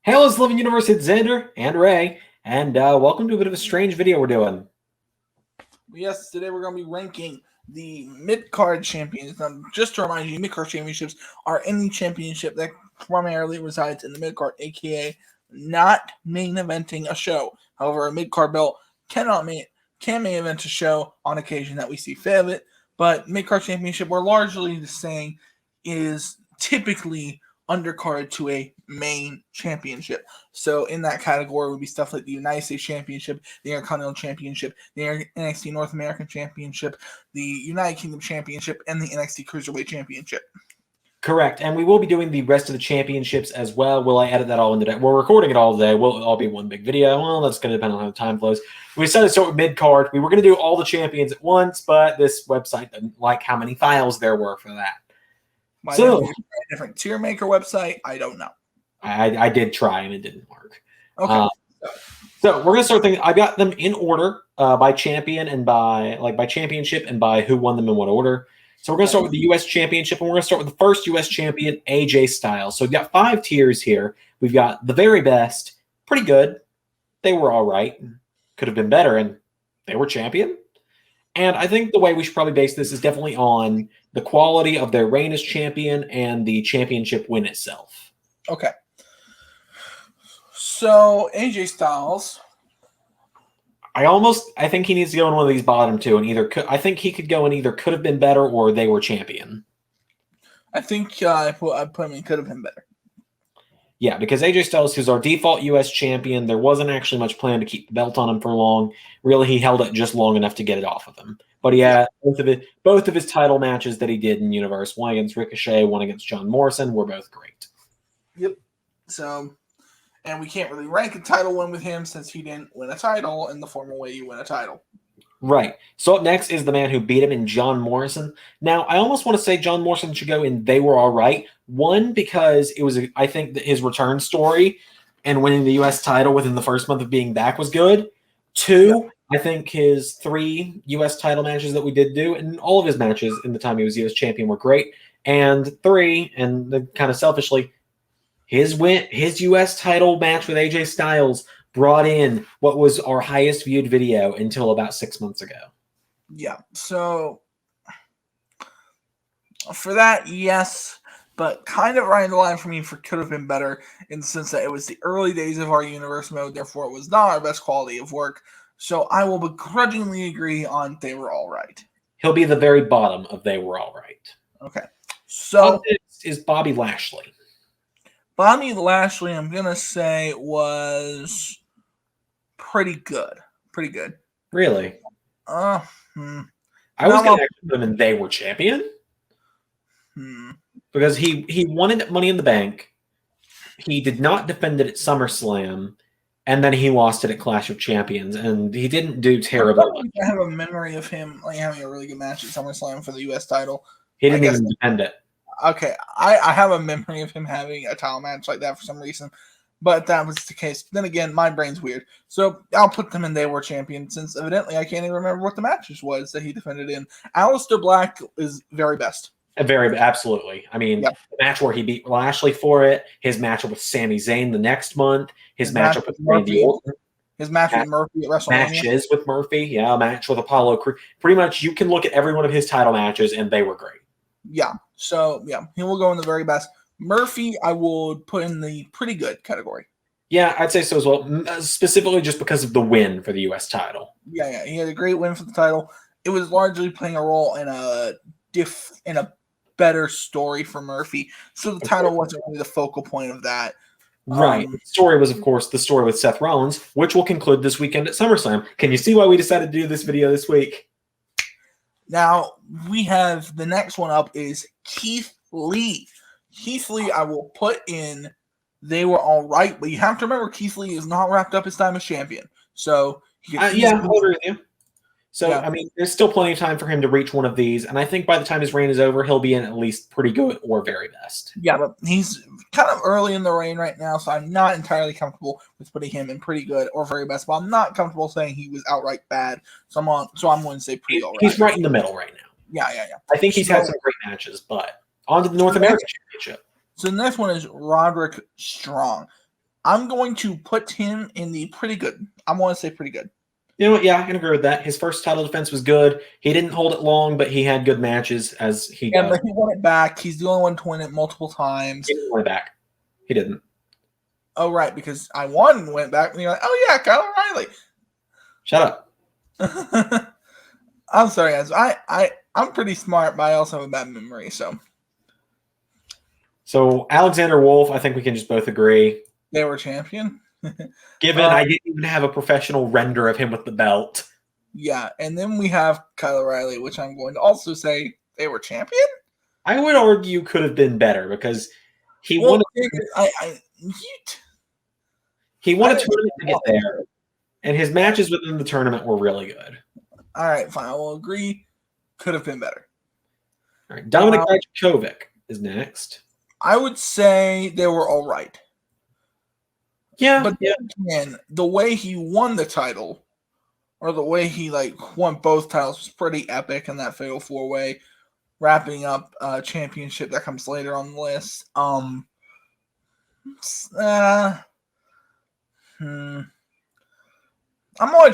Hey, LS11 Universe, it's Zander and Ray, and welcome to a bit of a strange video we're doing. Yes, today we're going to be ranking the mid-card champions. Now, just to remind you, mid-card championships are any championship that primarily resides in the mid-card, aka not main eventing a show. However, a mid-card belt can main event a show on occasion that we see fit of it, but mid-card championship, we're largely saying, is typically undercard to a main championship. So in that category would be stuff like the United States Championship, the Intercontinental Championship, the NXT North American Championship, the United Kingdom Championship, and the NXT Cruiserweight Championship. Correct, and we will be doing the rest of the championships as well. Will I edit that all into that? We're recording it all today. Will all be one big video? Well, that's going to depend on how time flows. We decided to start with mid-card. We were going to do all the champions at once, but this website didn't like how many files there were for that. So, a different tier maker website, I don't know. I did try and it didn't work. Okay. So we're gonna start thinking. I got them in order by champion and by championship and by who won them in what order. So we're gonna start with the U.S. Championship, and we're gonna start with the first U.S. champion, AJ Styles. So we've got 5 tiers here. We've got the very best, pretty good. They were all right, could have been better, and they were champion. And I think the way we should probably base this is definitely on the quality of their reign as champion and the championship win itself. Okay. So, AJ Styles. I think he needs to go in one of these bottom two, and I think he could go in either could have been better or they were champion. I think I put him in could have been better. Yeah, because AJ Styles is our default U.S. champion. There wasn't actually much plan to keep the belt on him for long. Really, he held it just long enough to get it off of him. But yeah, both of his title matches that he did in Universe, one against Ricochet, one against John Morrison, were both great. Yep. So, and we can't really rank a title win with him since he didn't win a title in the formal way you win a title. Right. So up next is the man who beat him in John Morrison. Now, I almost want to say John Morrison should go in They Were All Right. One, because it was, I think, that his return story and winning the U.S. title within the first month of being back was good. 2, I think his 3 U.S. title matches that we did do, and all of his matches in the time he was U.S. champion were great. And 3, and kind of selfishly, his U.S. title match with AJ Styles brought in what was our highest viewed video until about 6 months ago. Yeah, so for that, yes, but kind of right in the line for me for could have been better in the sense that it was the early days of our universe mode, therefore it was not our best quality of work. So I will begrudgingly agree on They Were All Right. He'll be the very bottom of They Were All Right. Okay, so this is Bobby Lashley. Bobby Lashley, I'm going to say, was pretty good. Pretty good. Really? I was going to actually put him in They Were Champion. Because he wanted Money in the Bank. He did not defend it at SummerSlam. And then he lost it at Clash of Champions. And he didn't do terrible. I have a memory of him having a really good match at SummerSlam for the U.S. title. He didn't even defend it. Okay, I have a memory of him having a title match like that for some reason, but that was the case. Then again, my brain's weird, so I'll put them in They Were Champion since evidently I can't even remember what the matches was that he defended in. Aleister Black is very best. Absolutely. I mean, the match where he beat Lashley for it, his matchup with Sami Zayn the next month, his matchup with Randy Orton. His match with Murphy at WrestleMania. Matches with Murphy, yeah, a match with Apollo Creed. Pretty much you can look at every one of his title matches and they were great. Yeah, so, yeah, he will go in the very best. Murphy, I would put in the pretty good category. Yeah, I'd say so as well, specifically just because of the win for the U.S. title. Yeah, he had a great win for the title. It was largely playing a role in a better story for Murphy, so the title wasn't really the focal point of that. Right. The story was, of course, the story with Seth Rollins, which will conclude this weekend at SummerSlam. Can you see why we decided to do this video this week? Now, we have the next one up is Keith Lee. Keith Lee, I will put in They Were All Right, but you have to remember Keith Lee is not wrapped up his time as champion. So, I'll agree with you. So, yeah. I mean, there's still plenty of time for him to reach one of these, and I think by the time his reign is over, he'll be in at least pretty good or very best. Yeah, but he's kind of early in the reign right now, so I'm not entirely comfortable with putting him in pretty good or very best, but I'm not comfortable saying he was outright bad, so I'm going to say pretty all right. He's right in the middle right now. Yeah. I think he's had some great matches, but on to the North American Championship. So the next one is Roderick Strong. I'm going to put him in the pretty good. I'm going to say pretty good. You know what? Yeah, I can agree with that. His first title defense was good. He didn't hold it long, but he had good matches as he Yeah, but he won it back. He's the only one to win it multiple times. He didn't win it back. He didn't. Oh, right, because I won and went back, and you're like, oh, yeah, Kyle O'Reilly. Shut up. I'm sorry, guys. I'm pretty smart, but I also have a bad memory, so. So, Alexander Wolf, I think we can just both agree. They were champion. Given I didn't even have a professional render of him with the belt. Yeah, and then we have Kyle O'Reilly, which I'm going to also say they were champion. I would argue could have been better because he won. He won a tournament to get there, and his matches within the tournament were really good. All right, fine. I will agree. Could have been better. All right, Dominic Kovic is next. I would say they were all right. Yeah, but again, the way he won the title, or the way he won both titles, was pretty epic in that fatal 4-way, wrapping up a championship that comes later on the list. I'm going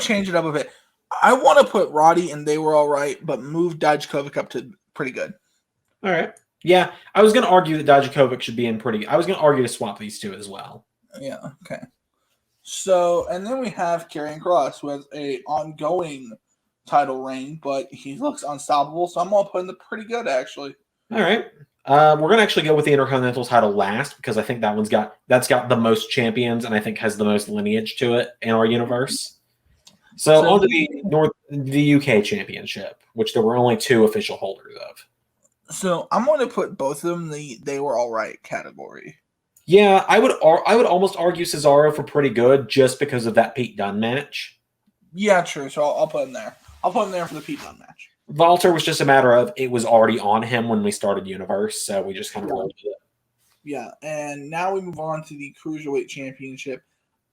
to change it up a bit. I want to put Rowdy and they were all right, but move Dijakovic up to pretty good. All right. Yeah, I was going to argue that Dijakovic should be in pretty. I was going to argue to swap these two as well. Yeah, okay. So, and then we have Karrion Kross, who has a ongoing title reign, but he looks unstoppable, so I'm going to put him in pretty good, actually. All right. We're going to actually go with the Intercontinental title last, because I think that's got the most champions, and I think has the most lineage to it in our universe. So on to the UK Championship, which there were only 2 official holders of. So I'm going to put both of them in the they were all right category. Yeah, I would almost argue Cesaro for pretty good just because of that Pete Dunne match. Yeah, true. So I'll put him there. I'll put him there for the Pete Dunne match. Walter was just a matter of it was already on him when we started Universe, so we just kind of rolled with it. Yeah, and now we move on to the Cruiserweight Championship.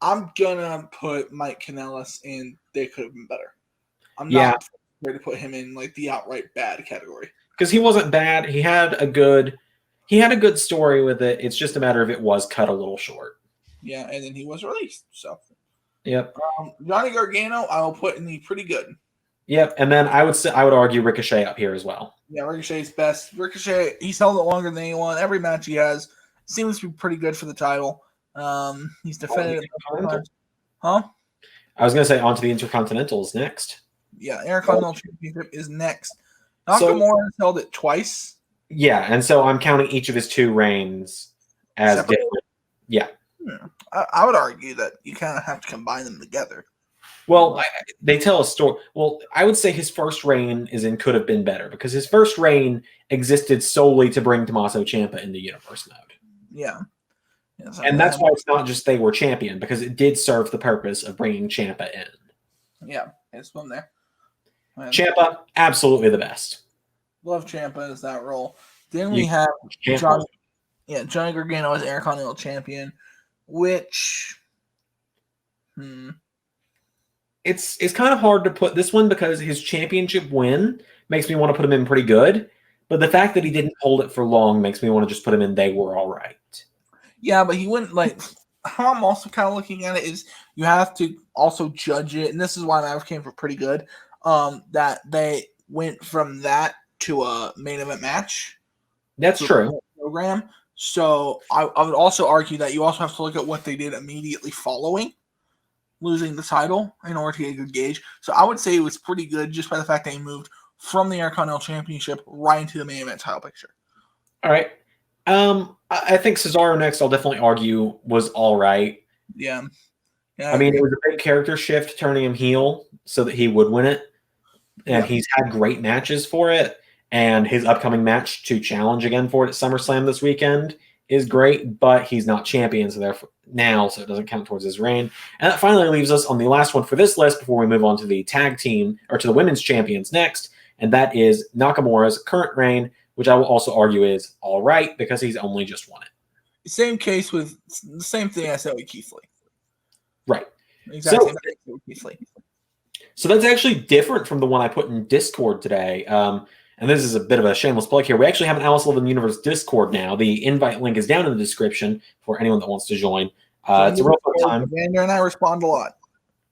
I'm going to put Mike Kanellis in they could have been better. I'm not ready to put him in the outright bad category. Because he wasn't bad. He had a good story with it. It's just a matter of it was cut a little short. Yeah, and then he was released. So, yep. Johnny Gargano, I will put in the pretty good. Yep, and then I would argue Ricochet up here as well. Yeah, Ricochet's best. Ricochet, he's held it longer than anyone. Every match he has seems to be pretty good for the title. He's defended. Huh? I was going to say on to the Intercontinentals next. Yeah, Intercontinental Championship is next. Nakamura has held it twice. Yeah, and so I'm counting each of his 2 reigns as separate. Different. Yeah. I would argue that you kind of have to combine them together. Well, they tell a story. Well, I would say his first reign could have been better because his first reign existed solely to bring Tommaso Champa into Universe mode. Yeah. And that's why it's not just they were champion, because it did serve the purpose of bringing Champa in. Yeah, it's one there. Champa, absolutely the best. Love Champa as that role. Then we have Johnny Gargano as Intercontinental Champion, which it's kind of hard to put this one because his championship win makes me want to put him in pretty good, but the fact that he didn't hold it for long makes me want to just put him in they were all right. Yeah, but he wouldn't how I'm also kind of looking at it is you have to also judge it, and this is why I came for pretty good. That they went from that to a main event match. That's true. Program. So I would also argue that you also have to look at what they did immediately following losing the title in order to get a good gauge. So I would say it was pretty good just by the fact that he moved from the Intercontinental Championship right into the main event title picture. All right. I think Cesaro next, I'll definitely argue, was all right. Yeah. I mean, it was a big character shift turning him heel so that he would win it. And he's had great matches for it. And his upcoming match to challenge again for it at SummerSlam this weekend is great, but he's not champion, so therefore now, so it doesn't count towards his reign. And that finally leaves us on the last one for this list before we move on to the tag team, or to the women's champions next, and that is Nakamura's current reign, which I will also argue is all right because he's only just won it. Same case with the same thing I said with Keith Lee. Right. Exactly. Same thing with Keith Lee. So that's actually different from the one I put in Discord today. And this is a bit of a shameless plug here. We actually have an LS11 Universe Discord now. The invite link is down in the description for anyone that wants to join. It's a real fun time. Zander and I respond a lot.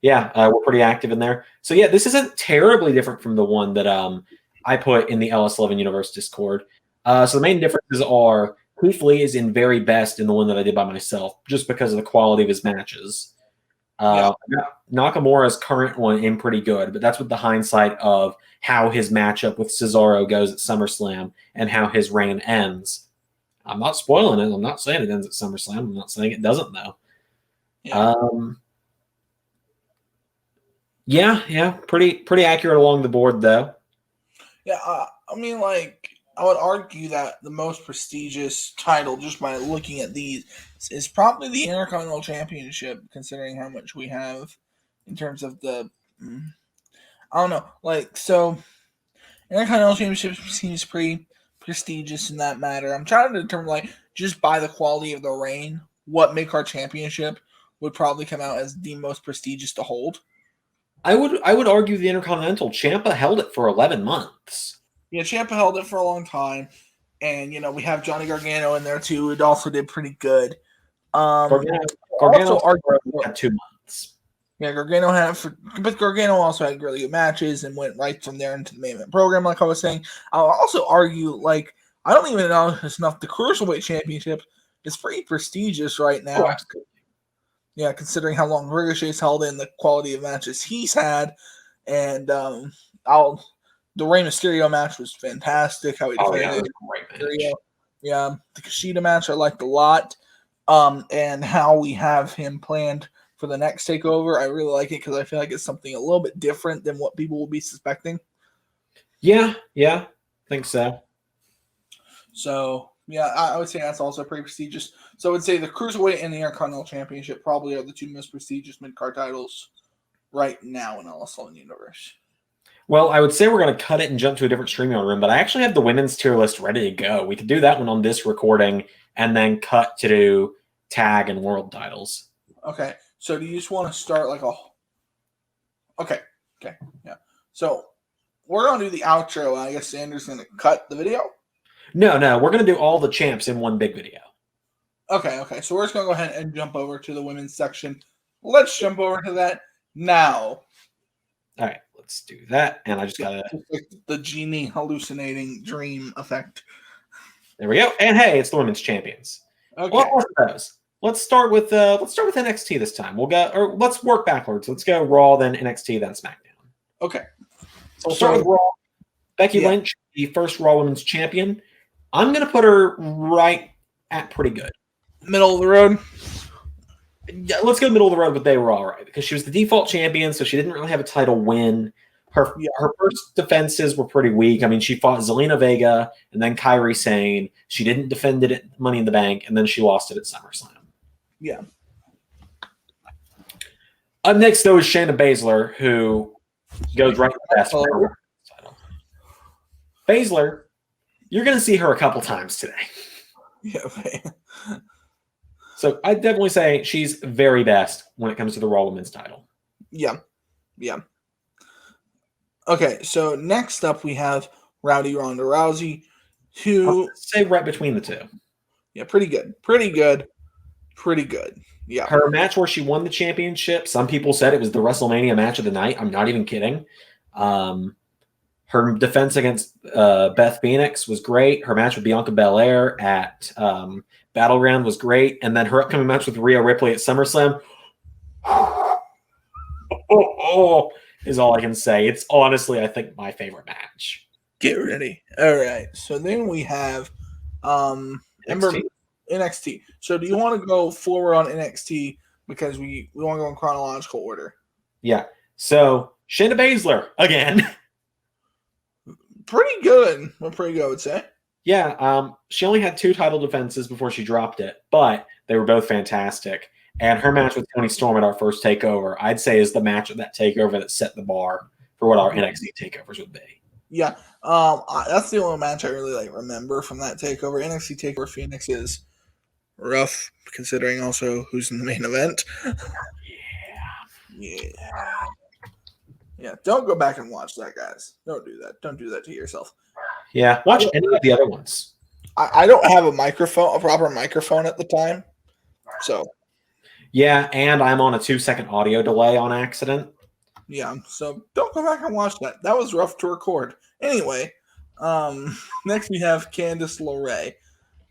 Yeah, we're pretty active in there. So yeah, this isn't terribly different from the one that I put in the LS11 Universe Discord. So the main differences are Keith Lee is in very best in the one that I did by myself, just because of the quality of his matches. Nakamura's current one in pretty good, but that's with the hindsight of how his matchup with Cesaro goes at SummerSlam and how his reign ends. I'm not spoiling it. I'm not saying it ends at SummerSlam. I'm not saying it doesn't, though. Yeah. Pretty accurate along the board, though. Yeah, I mean, like, I would argue that the most prestigious title, just by looking at these, is probably the Intercontinental Championship, considering how much we have in terms of the, I don't know, like, so Intercontinental Championship seems pretty prestigious in that matter. I'm trying to determine, like, just by the quality of the reign, what mid-card championship would probably come out as the most prestigious to hold. I would argue the Intercontinental. Ciampa held it for 11 months. Yeah, Champa held it for a long time. And, you know, we have Johnny Gargano in there, too. It also did pretty good. Gargano had 2 months. Yeah, but Gargano also had really good matches and went right from there into the main event program, like I was saying. I'll also argue, like, I don't even know if it's enough. The Cruiserweight Championship is pretty prestigious right now. Oh, yeah, considering how long Ricochet's held in, the quality of matches he's had. And the Rey Mysterio match was fantastic. How he defended Mysterio. Yeah, the Kushida match I liked a lot. And how we have him planned for the next takeover, I really like it because I feel like it's something a little bit different than what people will be suspecting. Yeah, I think so. So, yeah, I would say that's also pretty prestigious. So I would say the Cruiserweight and the Intercontinental Championship probably are the two most prestigious mid-card titles right now in LS11 Universe. Well, I would say we're going to cut it and jump to a different StreamYard room, but I actually have the women's tier list ready to go. We could do that one on this recording and then cut to do tag and world titles. Okay, so do you just want to start like a... Okay, yeah. So we're going to do the outro. I guess Sander's going to cut the video? No, we're going to do all the champs in one big video. Okay. So we're just going to go ahead and jump over to the women's section. Let's jump over to that now. All right, let's do that. And I just got to... the genie hallucinating dream effect. There we go. And hey, it's the women's champions. Okay. What are those? Let's start with NXT this time. Let's work backwards. Let's go Raw, then NXT, then SmackDown. Okay. So we'll start with Raw. Becky Lynch, the first Raw Women's Champion. I'm going to put her right at pretty good. Middle of the road? Yeah, let's go middle of the road, but they were all right because she was the default champion, so she didn't really have a title win. Her first defenses were pretty weak. I mean, she fought Zelina Vega and then Kairi Sane. She didn't defend it at Money in the Bank, and then she lost it at SummerSlam. Yeah. Up next, though, is Shannon Basler, who goes right to the best for her title. Basler, you're going to see her a couple times today. Yeah, man. So I'd definitely say she's very best when it comes to the Raw Women's title. Yeah. Okay, so next up we have Rowdy Ronda Rousey, who... say right between the two. Yeah, pretty good. Yeah. Her match where she won the championship, some people said it was the WrestleMania match of the night. I'm not even kidding. Her defense against Beth Phoenix was great. Her match with Bianca Belair at Battleground was great. And then her upcoming match with Rhea Ripley at SummerSlam is all I can say. It's honestly, I think, my favorite match. Get ready. All right. So then we have NXT. So do you want to go forward on NXT because we want to go in chronological order? Yeah. So Shayna Baszler again. Pretty good, I would say. Yeah. She only had 2 title defenses before she dropped it, but they were both fantastic. And her match with Toni Storm at our first takeover, I'd say, is the match of that takeover that set the bar for what our NXT takeovers would be. Yeah, that's the only match I really remember from that takeover. NXT takeover Phoenix is rough, considering also who's in the main event. Yeah. Don't go back and watch that, guys. Don't do that. Don't do that to yourself. Yeah, watch any of the other ones. I don't have a proper microphone at the time, so Yeah, and I'm on a 2-second audio delay on accident. Yeah, so don't go back and watch that. That was rough to record. Anyway, next we have Candace Larae.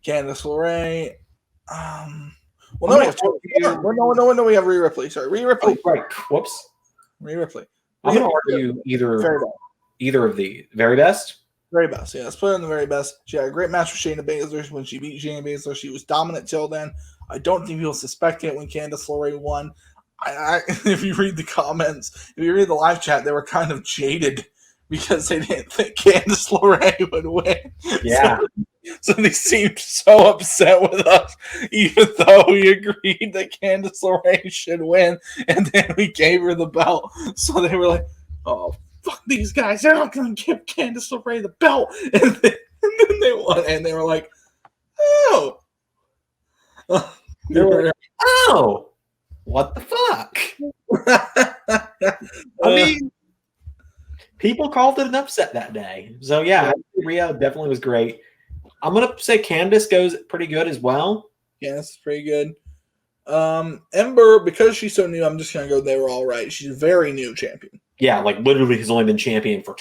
Candace Larae. Well, no, we have no, we have Rhea Ripley. Sorry, Rhea Ripley. Oh, right. Whoops. Rhea Ripley. I'm going to argue either of the very best. Very best, yeah. Let's put her in the very best. She had a great match with Shayna Baszler. When she beat Shayna Baszler, she was dominant till then. I don't think people suspect it when Candace LeRae won. If you read the comments, if you read the live chat, they were kind of jaded because they didn't think Candace LeRae would win. Yeah. So they seemed so upset with us, even though we agreed that Candace LeRae should win, and then we gave her the belt. So they were like, oh, fuck these guys, they're not going to give Candace LeRae the belt. And then they won, and they were like, oh. They were like, oh, what the fuck? I mean, people called it an upset that day. So, yeah, Rhea definitely was great. I'm going to say Candace goes pretty good as well. Yeah, that's pretty good. Ember, because she's so new, I'm just going to go they were all right. She's a very new champion. Yeah, like literally has only been champion for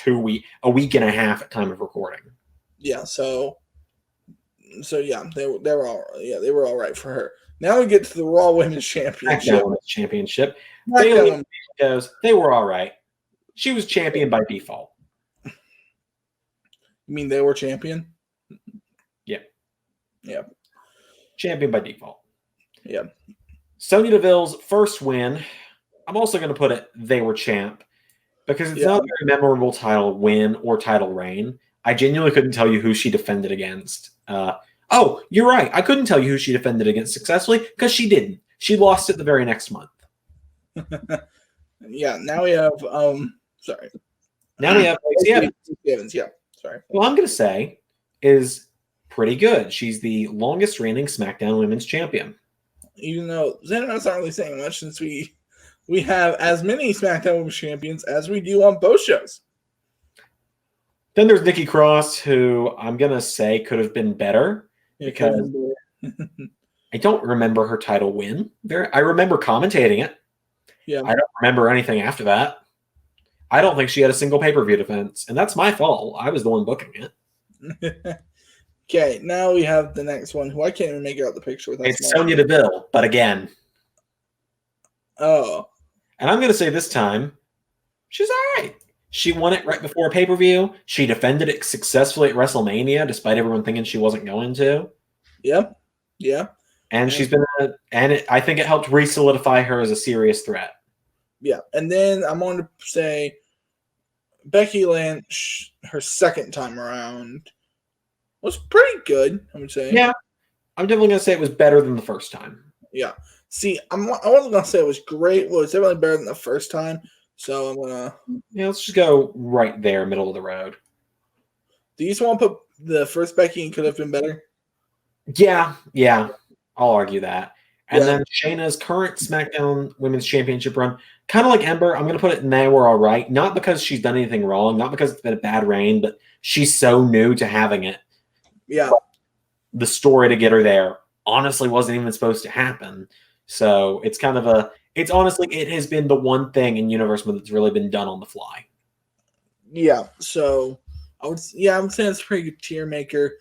a week and a half at time of recording. Yeah, so yeah, they were all right for her. Now we get to the Raw Women's Championship. Bayley goes, they were all right. She was champion by default. You mean they were champion? Yeah. Yeah. Champion by default. Yeah. Sonya Deville's first win. I'm also going to put it they were champ because it's not a very memorable title win or title reign. I genuinely couldn't tell you who she defended against. Oh, you're right. I couldn't tell you who she defended against successfully because she didn't. She lost it the very next month. Yeah. Now we have sorry. Now we have Lacey Evans. Yeah. Sorry. Well, I'm going to say is pretty good. She's the longest reigning SmackDown Women's Champion. Even though Zander's not really saying much since we have as many SmackDown Women's Champions as we do on both shows. Then there's Nikki Cross, who I'm going to say could have been better because I don't remember her title win. I remember commentating it. Yeah. I don't remember anything after that. I don't think she had a single pay-per-view defense, and that's my fault. I was the one booking it. Okay, now we have the next one, who I can't even make out the picture with. It's Sonya Deville, but again. Oh. And I'm going to say this time, she's all right. She won it right before pay-per-view. She defended it successfully at WrestleMania, despite everyone thinking she wasn't going to. Yep. Yeah. And she's been, I think it helped re-solidify her as a serious threat. Yeah. And then I'm going to say Becky Lynch, her second time around, was pretty good, I would say. Yeah. I'm definitely going to say it was better than the first time. Yeah. See, I wasn't going to say it was great. Well, it's definitely better than the first time. So I'm going to... Yeah, let's just go right there, middle of the road. Do you just want to put the first Becky in could have been better? Yeah. I'll argue that. And then Shayna's current SmackDown Women's Championship run, kind of like Ember, I'm going to put it in they were all right. Not because she's done anything wrong, not because it's been a bad reign, but she's so new to having it. Yeah. The story to get her there honestly wasn't even supposed to happen. So it's kind of it has been the one thing in Universe that's really been done on the fly. Yeah. So I would say it's a pretty good tier maker.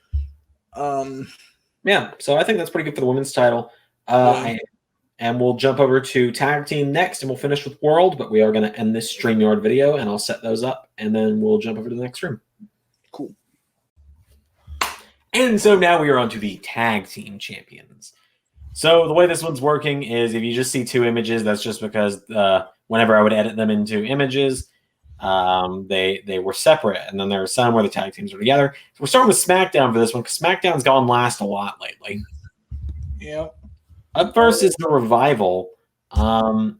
Yeah. So I think that's pretty good for the women's title. And we'll jump over to tag team next and we'll finish with World, but we are going to end this StreamYard video and I'll set those up and then we'll jump over to the next room. Cool. And so now we are on to the tag team champions. So the way this one's working is if you just see two images, that's just because whenever I would edit them into images, they were separate. And then there are some where the tag teams are together. So we're starting with SmackDown for this one because SmackDown's gone last a lot lately. Yeah. Up first is the Revival. I'm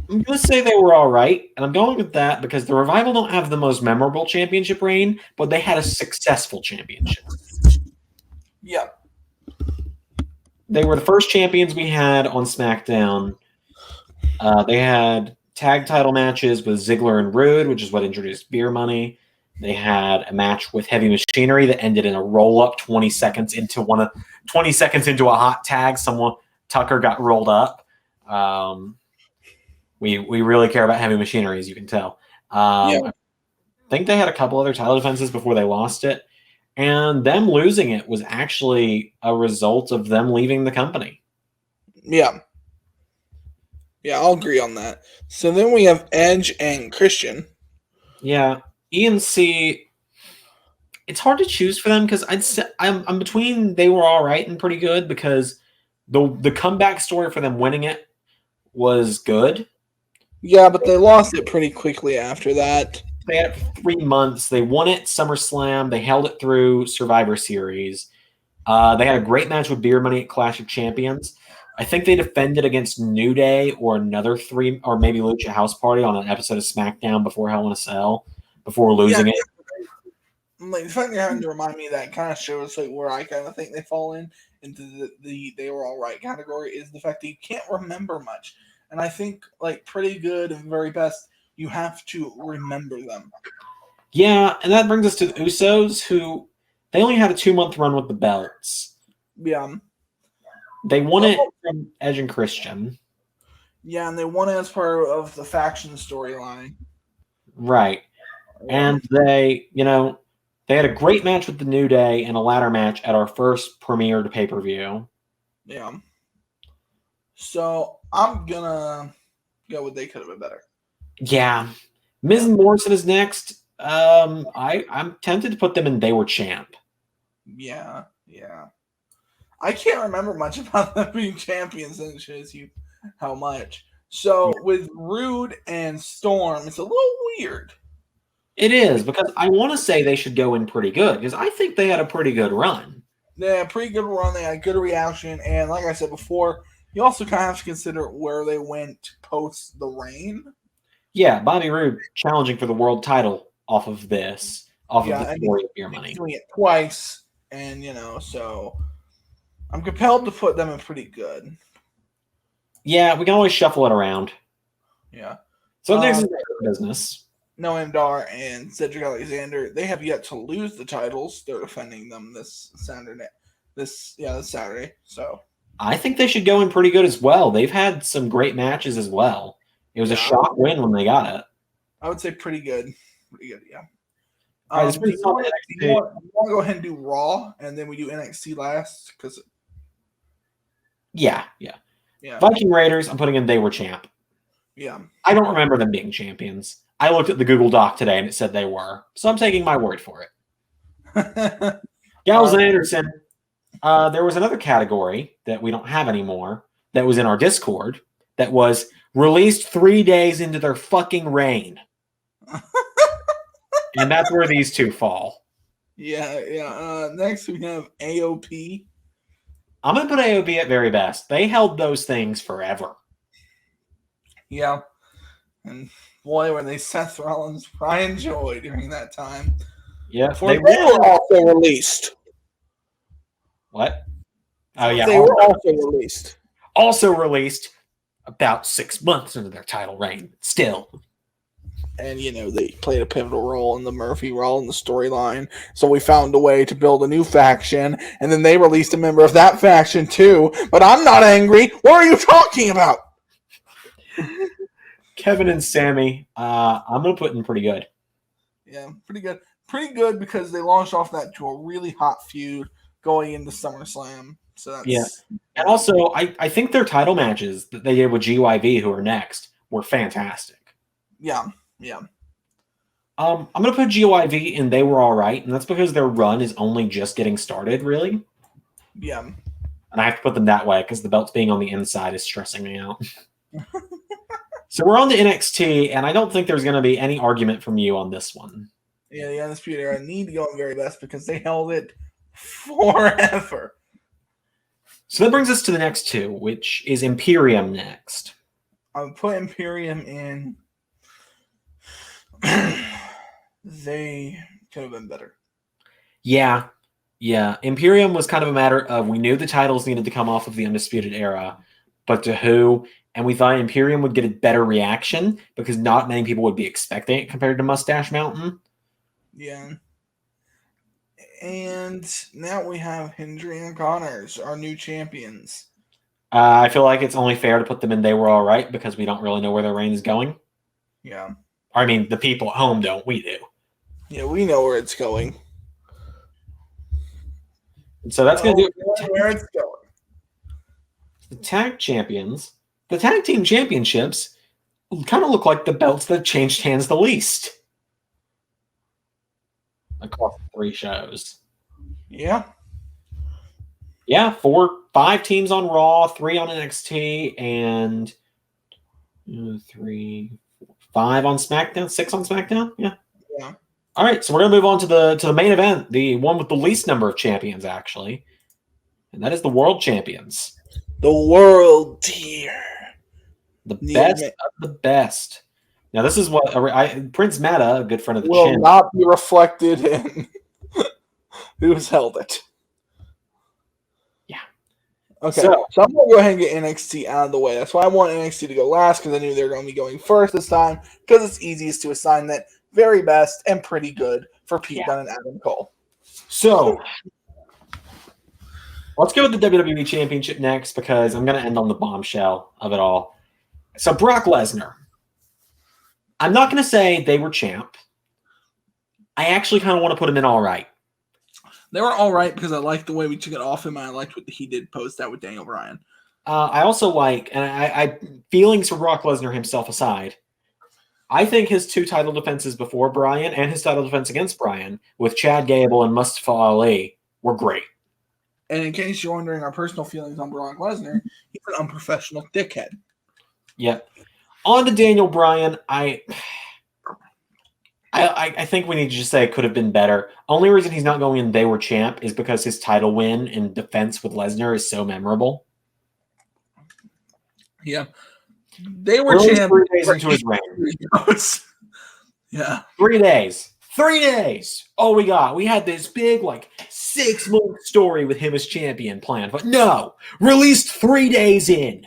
going to say they were all right, and I'm going with that because the Revival don't have the most memorable championship reign, but they had a successful championship. Yeah. They were the first champions we had on SmackDown. They had tag title matches with Ziggler and Rude, which is what introduced Beer Money. They had a match with Heavy Machinery that ended in a roll-up 20 seconds into a hot tag. Tucker got rolled up. We really care about heavy machinery, as you can tell. I think they had a couple other title defenses before they lost it. And them losing it was actually a result of them leaving the company. Yeah. Yeah, I'll agree on that. So then we have Edge and Christian. Yeah. ENC, it's hard to choose for them because I'm between they were all right and pretty good because the comeback story for them winning it was good. Yeah, but they lost it pretty quickly after that. They had it for 3 months. They won it Summerslam. They held it through Survivor Series. They had a great match with Beer Money at Clash of Champions. I think they defended against New Day or another 3, or maybe Lucha House Party on an episode of SmackDown before Hell in a Cell, before losing it. Like, the fact you're having to remind me of that kind of shows like where I kind of think they fall into the they were all right category is the fact that you can't remember much. And I think like pretty good and very best, you have to remember them. Yeah, and that brings us to the Usos, who they only had a 2-month run with the belts. Yeah. They won it from Edge and Christian. Yeah, and they won it as part of the faction storyline. Right. And they had a great match with the New Day and a ladder match at our first premiered pay-per-view. Yeah. So I'm gonna go with they could have been better. Yeah. Miz and Morrison is next. I'm tempted to put them in They Were Champ. Yeah. I can't remember much about them being champions, and it shows you how much. So with Rude and Storm, it's a little weird. It is, because I want to say they should go in pretty good, because I think they had a pretty good run. They had a pretty good run. They had good reaction, and like I said before, you also kind of have to consider where they went post the reign. Yeah, Bobby Roode challenging for the world title off of the story of Beer Money. Doing it twice, and so I'm compelled to put them in pretty good. Yeah, we can always shuffle it around. Yeah. So next is business. Noam Dar and Cedric Alexander, they have yet to lose the titles. They're defending them this Saturday. This Saturday. So I think they should go in pretty good as well. They've had some great matches as well. It was a shock win when they got it. I would say pretty good. Pretty good, yeah. Right, do you want to go ahead and do Raw, and then we do NXT last? Because yeah. Viking Raiders, I'm putting in They Were Champ. Yeah. I don't remember them being champions. I looked at the Google Doc today, and it said they were. So I'm taking my word for it. Gallows and Anderson. There was another category that we don't have anymore that was in our Discord that was released 3 days into their fucking reign. And that's where these two fall. Yeah. Next, we have AOP. I'm going to put AOP at very best. They held those things forever. Yeah. And boy, were they Seth Rollins, Brian Joy during that time. Yeah. They were also released. What? Oh, yeah. They were also released. Also released about 6 months into their title reign. Still. And, they played a pivotal role in the Murphy role in the storyline. So we found a way to build a new faction. And then they released a member of that faction, too. But I'm not angry. What are you talking about? Kevin and Sammy, I'm going to put in pretty good. Yeah, pretty good. Pretty good because they launched off that to a really hot feud going into SummerSlam. So that's, And also, I think their title matches that they did with GYV, who are next, were fantastic. Yeah. I'm going to put GYV in They Were All Right, and that's because their run is only just getting started, really. Yeah. And I have to put them that way because the belts being on the inside is stressing me out. So we're on to NXT, and I don't think there's going to be any argument from you on this one. Yeah, the Undisputed Era need to go in very best because they held it forever. So that brings us to the next two, which is Imperium next. I would put Imperium in. They could have been better. Yeah. Imperium was kind of a matter of we knew the titles needed to come off of the Undisputed Era, but to who? And we thought Imperium would get a better reaction because not many people would be expecting it compared to Mustache Mountain. Yeah. And now we have Hendry and Connors, our new champions. I feel like it's only fair to put them in They Were All Right because we don't really know where their reign is going. Yeah. I mean, the people at home don't. We do. Yeah, we know where it's going. And so that's going to do it. Where it's going. The tag champions, the tag team championships kind of look like the belts that changed hands the least across 3 shows. Yeah. Yeah, 5 teams on Raw, 3 on NXT, and 3, 5 on SmackDown, 6 on SmackDown. Yeah. Yeah. All right, so we're gonna move on to the main event, the one with the least number of champions, actually, and that is the World Champions, The world tier. the best of the best. Now, this is what Prince Mada, a good friend of the Will channel, not be reflected in who's held it. Yeah. Okay, so I'm going to go ahead and get NXT out of the way. That's why I want NXT to go last, because I knew they were going to be going first this time, because it's easiest to assign that very best and pretty good for Pete Dunne and Adam Cole. So, let's go with the WWE Championship next, because I'm going to end on the bombshell of it all. So, Brock Lesnar. I'm not going to say they were champ. I actually kind of want to put him in all right. They were all right because I liked the way we took it off him, and I liked what he did post that with Daniel Bryan. I also like, and I feelings for Brock Lesnar himself aside, I think his 2 title defenses before Bryan and his title defense against Bryan with Chad Gable and Mustafa Ali were great. And in case you're wondering our personal feelings on Brock Lesnar, he's an unprofessional dickhead. Yep. On to Daniel Bryan. I think we need to just say it could have been better. Only reason he's not going in They Were Champ is because his title win in defense with Lesnar is so memorable. Yeah. They were champ 3 days into his reign. Yeah. 3 days. 3 days. All we got. We had this big, 6-month story with him as champion planned. But no. Released 3 days in.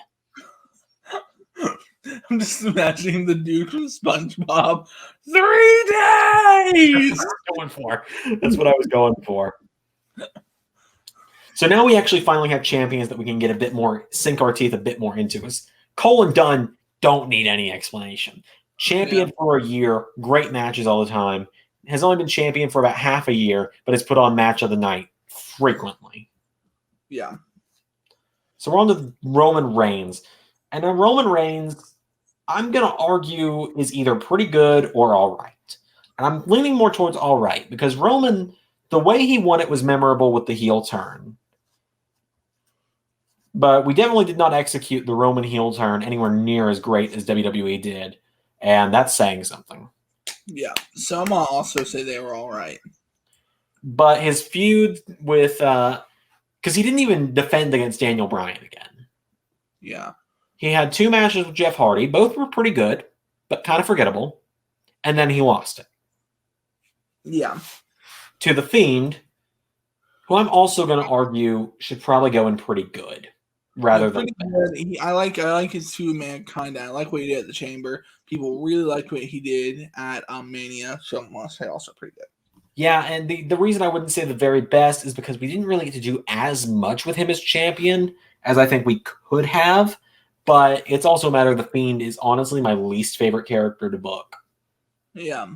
I'm just imagining the dude from SpongeBob. 3 days! That's what I was going for. So now we actually finally have champions that we can get a bit more, sink our teeth a bit more into. Us. Cole and Dunn don't need any explanation. Champion for a year, great matches all the time. Has only been champion for about half a year, but has put on match of the night frequently. Yeah. So we're on to Roman Reigns. And then Roman Reigns, I'm going to argue, is either pretty good or all right. And I'm leaning more towards all right because Roman, the way he won it was memorable with the heel turn. But we definitely did not execute the Roman heel turn anywhere near as great as WWE did. And that's saying something. Yeah. So I'm going to also say they were all right. But his feud with, because he didn't even defend against Daniel Bryan again. Yeah. He had 2 matches with Jeff Hardy. Both were pretty good, but kind of forgettable. And then he lost it. Yeah. To The Fiend, who I'm also going to argue should probably go in pretty good. Rather than good. I like his 2 Mankind. I like what he did at the Chamber. People really liked what he did at Mania. So I must say also pretty good. Yeah, and the reason I wouldn't say the very best is because we didn't really get to do as much with him as champion as I think we could have. But it's also a matter of The Fiend is honestly my least favorite character to book. Yeah.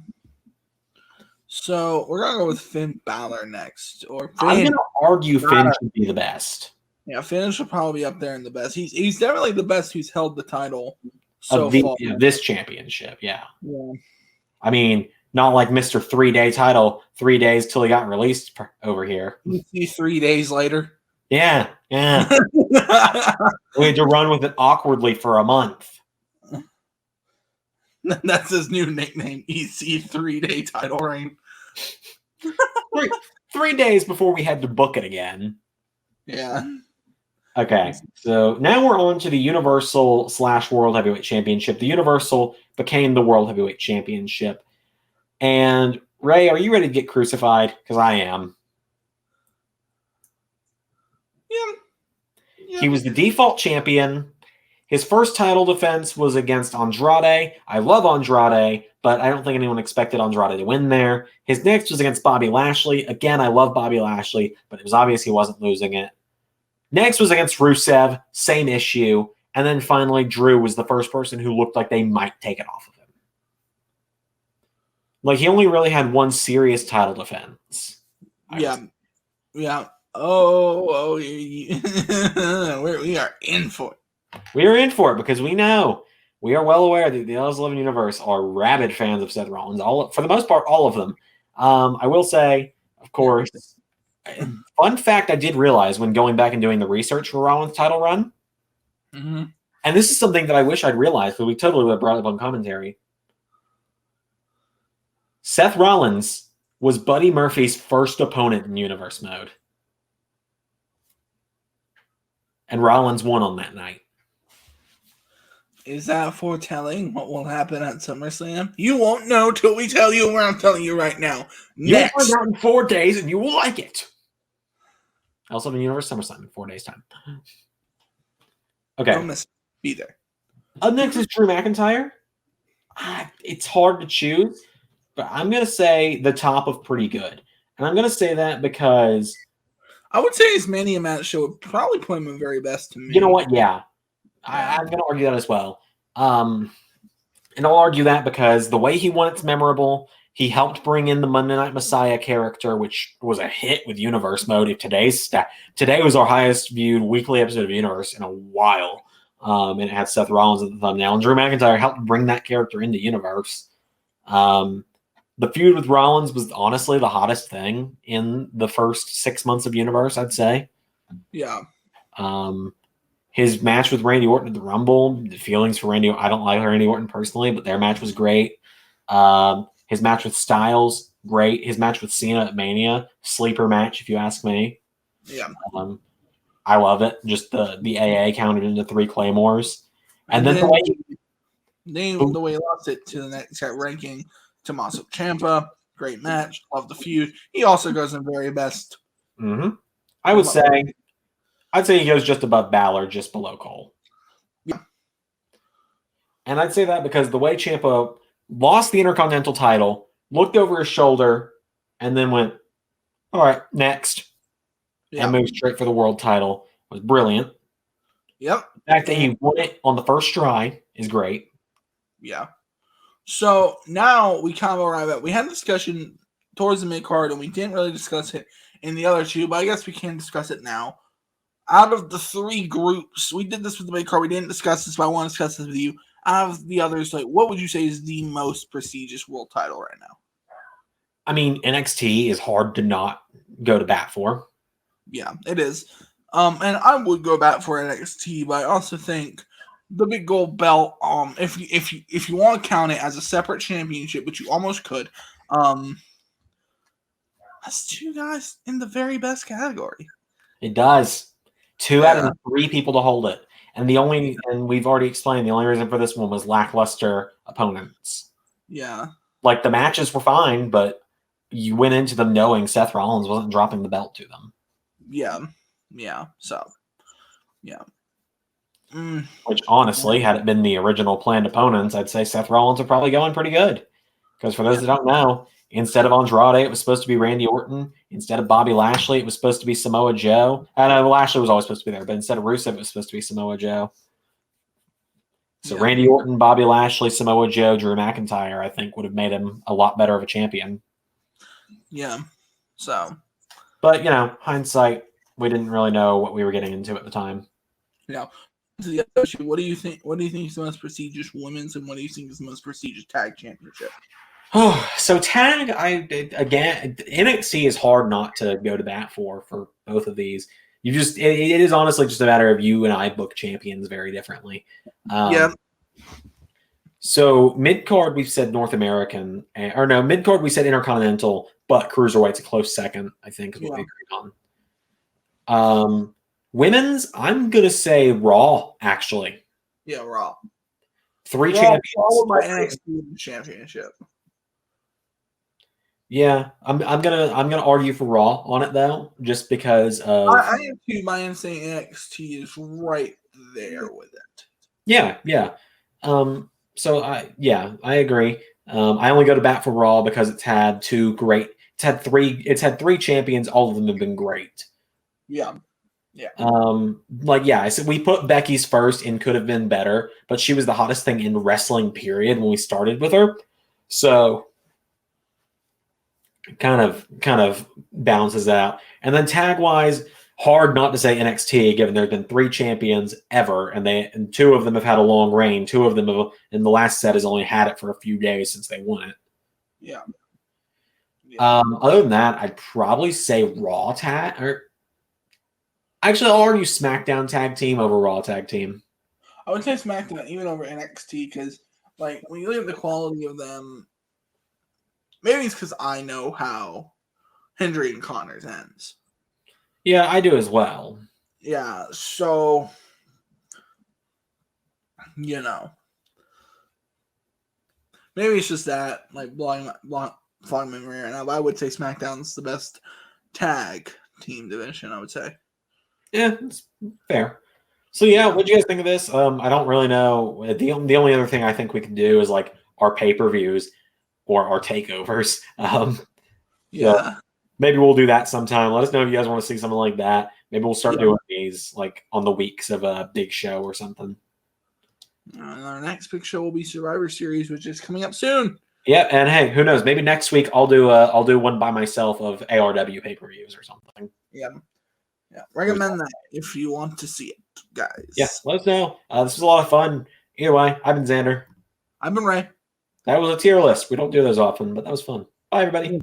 So we're going to go with Finn Balor next. I'm going to argue Finn should be the best. Yeah, Finn should probably be up there in the best. He's definitely the best who's held the title so far. This championship, yeah. Yeah. I mean, not like Mr. 3-day title, 3 days till he got released over here. You see 3 days later. Yeah. We had to run with it awkwardly for a month. That's his new nickname, EC 3-day title reign. 3 days before we had to book it again. Yeah. Okay, so now we're on to the Universal / World Heavyweight Championship. The Universal became the World Heavyweight Championship. And Ray, are you ready to get crucified? Because I am. Yeah. He was the default champion. His first title defense was against Andrade. I love Andrade, but I don't think anyone expected Andrade to win there. His next was against Bobby Lashley. Again, I love Bobby Lashley, but it was obvious he wasn't losing it. Next was against Rusev, same issue. And then finally, Drew was the first person who looked like they might take it off of him. Like, he only really had one serious title defense. Yeah. We are in for it. We are in for it because we know, we are well aware that the LS11 Universe are rabid fans of Seth Rollins. For the most part, all of them. I will say, of course, fun fact I did realize when going back and doing the research for Rollins' title run, and this is something that I wish I'd realized, because we totally would have brought it up on commentary. Seth Rollins was Buddy Murphy's first opponent in Universe mode. And Rollins won on that night. Is that foretelling what will happen at SummerSlam? You won't know till we tell you what I'm telling you right now. You'll find out in 4 days and you will like it. Also in Universe SummerSlam in 4 days' time. Okay. I must be there. Up next is Drew McIntyre. It's hard to choose, but I'm going to say the top of pretty good. And I'm going to say that because I would say his Mania match show would probably put him in very best to me. You know what? Yeah. I'm going to argue that as well. And I'll argue that because the way he won it's memorable. He helped bring in the Monday Night Messiah character, which was a hit with Universe mode. Today was our highest viewed weekly episode of Universe in a while. And it had Seth Rollins at the thumbnail. And Drew McIntyre helped bring that character into Universe. The feud with Rollins was honestly the hottest thing in the first 6 months of Universe, I'd say. Yeah. His match with Randy Orton at the Rumble, the feelings for Randy, I don't like Randy Orton personally, but their match was great. His match with Styles, great. His match with Cena at Mania, sleeper match, if you ask me. Yeah. I love it. Just the AA counted into 3 Claymores. And then the way he lost it to the next ranking, Tommaso Champa, great match. Love the feud. He also goes in very best. Mm-hmm. I'd say he goes just above Balor, just below Cole. Yeah. And I'd say that because the way Ciampa lost the Intercontinental title, looked over his shoulder, and then went, all right, next. Yeah. And moved straight for the world title was brilliant. Yep. The fact that he won it on the first try is great. Yeah. So now we kind of arrive at, we had a discussion towards the mid-card, and we didn't really discuss it in the other two, but I guess we can discuss it now. Out of the 3 groups, we did this with the mid-card, we didn't discuss this, but I want to discuss this with you. Out of the others, like, what would you say is the most prestigious world title right now? I mean, NXT is hard to not go to bat for. Yeah, it is. And I would go back for NXT, but I also think the big gold belt, if you want to count it as a separate championship, which you almost could, that's 2 guys in the very best category. It does. 2 out of the 3 people to hold it. And we've already explained, the only reason for this one was lackluster opponents. Yeah. Like, the matches were fine, but you went into them knowing Seth Rollins wasn't dropping the belt to them. Yeah. Yeah. So, yeah. Which, honestly, had it been the original planned opponents, I'd say Seth Rollins are probably going pretty good. Because for those that don't know, instead of Andrade, it was supposed to be Randy Orton. Instead of Bobby Lashley, it was supposed to be Samoa Joe. I know Lashley was always supposed to be there, but instead of Rusev, it was supposed to be Samoa Joe. So Randy Orton, Bobby Lashley, Samoa Joe, Drew McIntyre, I think would have made him a lot better of a champion. Yeah. So. But, hindsight, we didn't really know what we were getting into at the time. Yeah. To the other issue, what do you think? What do you think is the most prestigious women's, and what do you think is the most prestigious tag championship? Oh, so tag, NXT is hard not to go to bat for both of these. It is honestly just a matter of you and I book champions very differently. Yeah. So mid-card, we've said North American, mid-card, we said Intercontinental, but Cruiserweight's a close second, I think, is what we agreed on. Women's, I'm going to say Raw, actually. Yeah, Raw. 3 champions. Followed by NXT championship. Yeah, I'm gonna argue for Raw on it though, just because of. I am too. My insane NXT is right there with it. Yeah. So I agree. I only go to bat for Raw because it's had 3 champions. All of them have been great. Yeah. Yeah. I said we put Becky's first and could have been better, but she was the hottest thing in wrestling, period, when we started with her. So kind of balances out. And then tag wise, hard not to say NXT, given there's been 3 champions ever, and 2 of them have had a long reign. 2 of them have, in the last set has only had it for a few days since they won it. Yeah. Other than that, I'd probably say Raw tag, or actually, I'll argue SmackDown tag team over Raw tag team. I would say SmackDown even over NXT because, like, when you look at the quality of them, maybe it's because I know how Hendry and Connors ends. Yeah, I do as well. Yeah, so you know, maybe it's just that, like, flying memory right now. But I would say SmackDown's the best tag team division. I would say. Yeah, that's fair. So yeah, what do you guys think of this? I don't really know. The only other thing I think we can do is like our pay-per-views or our takeovers. Yeah. Maybe we'll do that sometime. Let us know if you guys want to see something like that. Maybe we'll start doing these like on the weeks of a big show or something. And our next big show will be Survivor Series, which is coming up soon. Yeah, and hey, who knows? Maybe next week I'll do one by myself of ARW pay-per-views or something. Yeah. Recommend that if you want to see it, guys. Yeah, let us know. This was a lot of fun. Either way, I've been Zander. I've been Ray. That was a tier list. We don't do those often, but that was fun. Bye, everybody.